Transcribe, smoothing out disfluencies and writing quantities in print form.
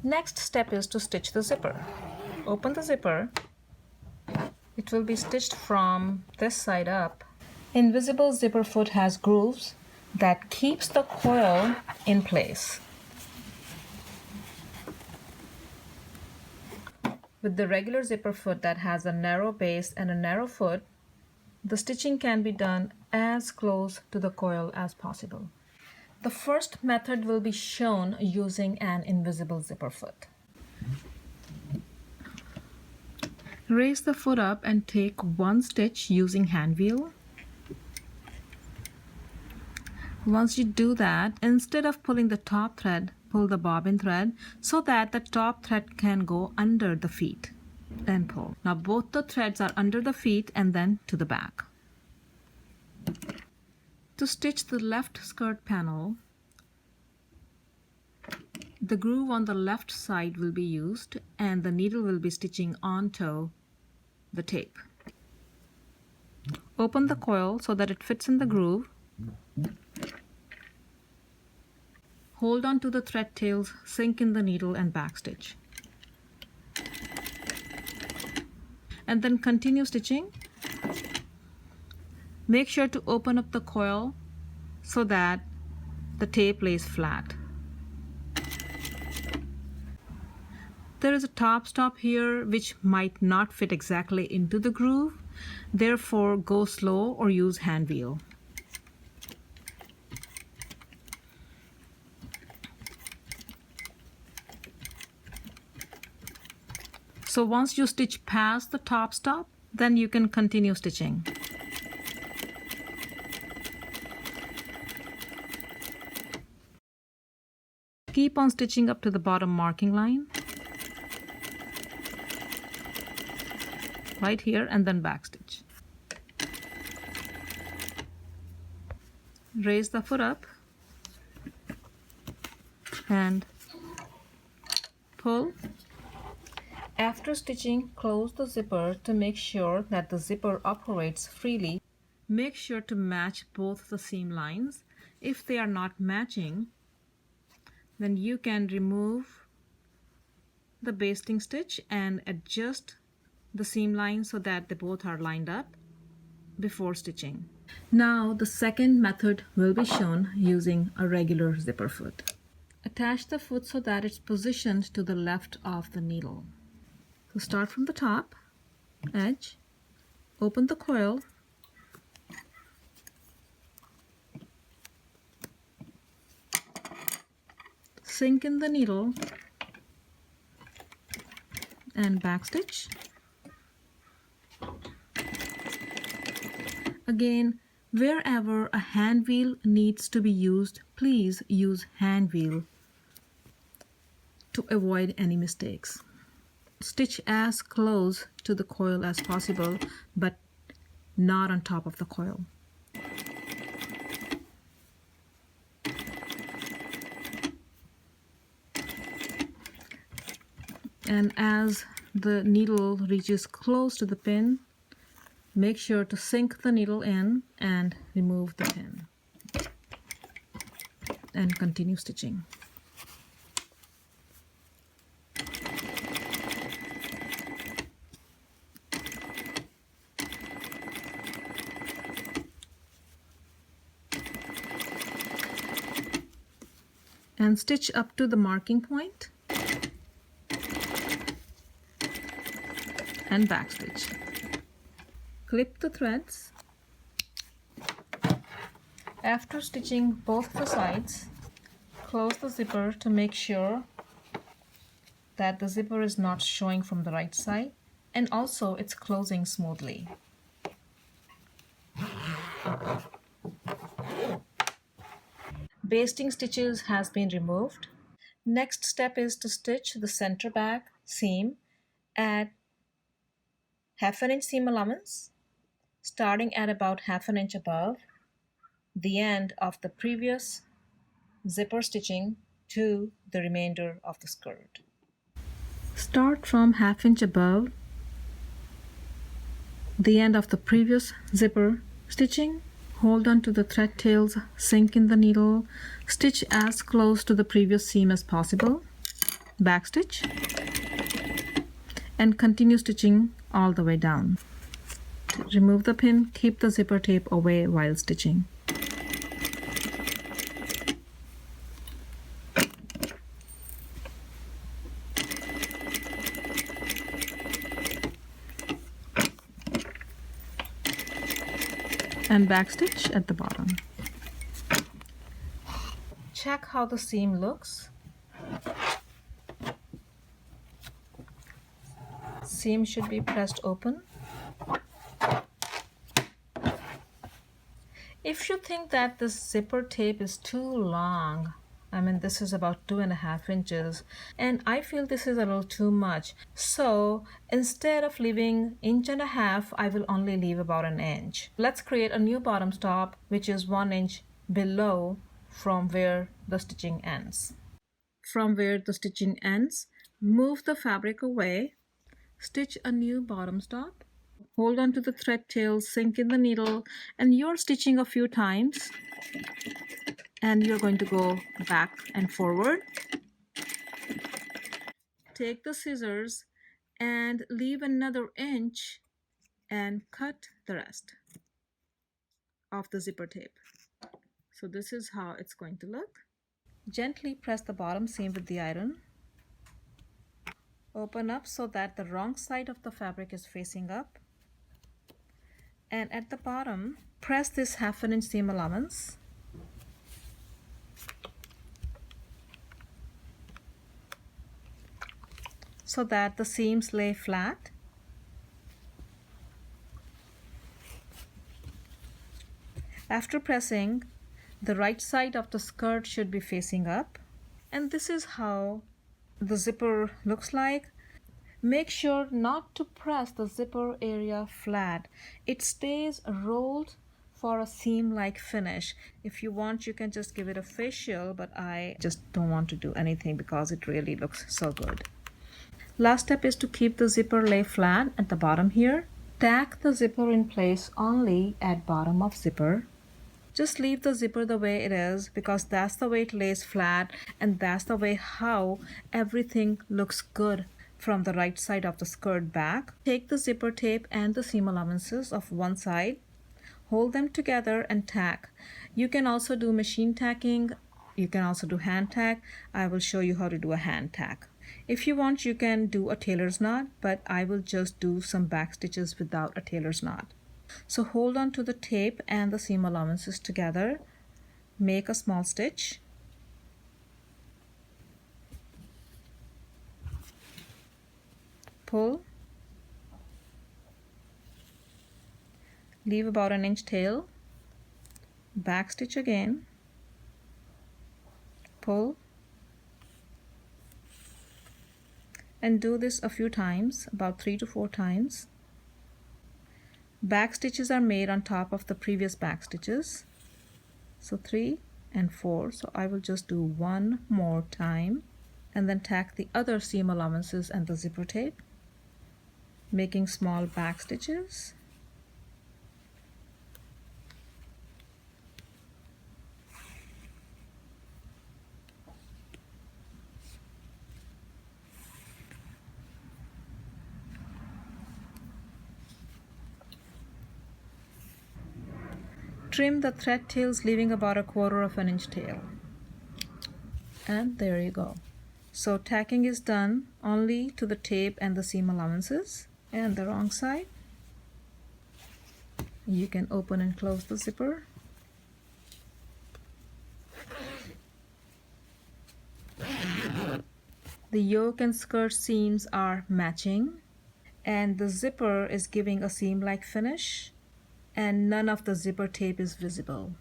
Next step is to stitch the zipper. Open the zipper. It will be stitched from this side up. Invisible zipper foot has grooves that keeps the coil in place. With the regular zipper foot that has a narrow base and a narrow foot, the stitching can be done as close to the coil as possible. The first method will be shown using an invisible zipper foot. Raise the foot up and take one stitch using hand wheel. Once you do that, instead of pulling the top thread, pull the bobbin thread so that the top thread can go under the feet. Then pull. Now both the threads are under the feet and then to the back. To stitch the left skirt panel, the groove on the left side will be used and the needle will be stitching onto the tape. Open the coil so that it fits in the groove. Hold on to the thread tails, sink in the needle and backstitch. And then continue stitching. Make sure to open up the coil so that the tape lays flat. There is a top stop here which might not fit exactly into the groove. Therefore, go slow or use hand wheel. So once you stitch past the top stop, then you can continue stitching. Keep on stitching up to the bottom marking line. Right here and then backstitch. Raise the foot up and pull. After stitching, close the zipper to make sure that the zipper operates freely. Make sure to match both the seam lines. If they are not matching, then you can remove the basting stitch and adjust the seam line so that they both are lined up before stitching. Now the second method will be shown using a regular zipper foot. Attach the foot so that it's positioned to the left of the needle. So start from the top edge, open the coil, sink in the needle and backstitch. Again, wherever a hand wheel needs to be used, please use hand wheel to avoid any mistakes. Stitch as close to the coil as possible, but not on top of the coil. And as the needle reaches close to the pin, make sure to sink the needle in and remove the pin. And continue stitching. And stitch up to the marking point and backstitch. Clip the threads. After stitching both the sides, close the zipper to make sure that the zipper is not showing from the right side and also it's closing smoothly. Basting stitches has been removed. Next step is to stitch the center back seam at 1/2 inch seam allowance, starting at about 1/2 inch above the end of the previous zipper stitching to the remainder of the skirt. Start from 1/2 inch above the end of the previous zipper stitching. Hold on to the thread tails, sink in the needle, stitch as close to the previous seam as possible. backstitch, and continue stitching all the way down. Remove the pin, keep the zipper tape away while stitching. And backstitch at the bottom. Check how the seam looks. Seam should be pressed open. If you think that this zipper tape is too long, I mean this is about 2.5 inches, and I feel this is a little too much, so instead of leaving 1.5 inches, I will only leave about 1 inch. Let's create a new bottom stop which is 1 inch below from where the stitching ends. From where the stitching ends, move the fabric away, stitch a new bottom stop. Hold on to the thread tail, sink in the needle, and you're stitching a few times. And you're going to go back and forward. Take the scissors and leave another inch and cut the rest of the zipper tape. So this is how it's going to look. Gently press the bottom seam with the iron. Open up so that the wrong side of the fabric is facing up. And at the bottom, press this 1/2 inch seam allowance. So that the seams lay flat. After pressing, the right side of the skirt should be facing up. And this is how the zipper looks like. Make sure not to press the zipper area flat. It stays rolled for a seam-like finish. If you want, you can just give it a facial, but I just don't want to do anything because it really looks so good. Last step is to keep the zipper lay flat at the bottom here. Tack the zipper in place only at bottom of zipper. Just leave the zipper the way it is because that's the way it lays flat, and that's the way how everything looks good from the right side of the skirt back. Take the zipper tape and the seam allowances of one side, hold them together and tack. You can also do machine tacking. You can also do hand tack. I will show you how to do a hand tack. If you want, you can do a tailor's knot, but I will just do some back stitches without a tailor's knot. So hold on to the tape and the seam allowances together. Make a small stitch. Pull. Leave about 1 inch tail. Back stitch again. Pull. And do this a few times, about 3 to 4 times. Back stitches are made on top of the previous back stitches. So 3 and 4. So I will just do 1 more time and then tack the other seam allowances and the zipper tape, making small back stitches. Trim the thread tails, leaving about 1/4 inch tail. And there you go. So tacking is done only to the tape and the seam allowances. And the wrong side, you can open and close the zipper. The yoke and skirt seams are matching, and the zipper is giving a seam-like finish, and none of the zipper tape is visible.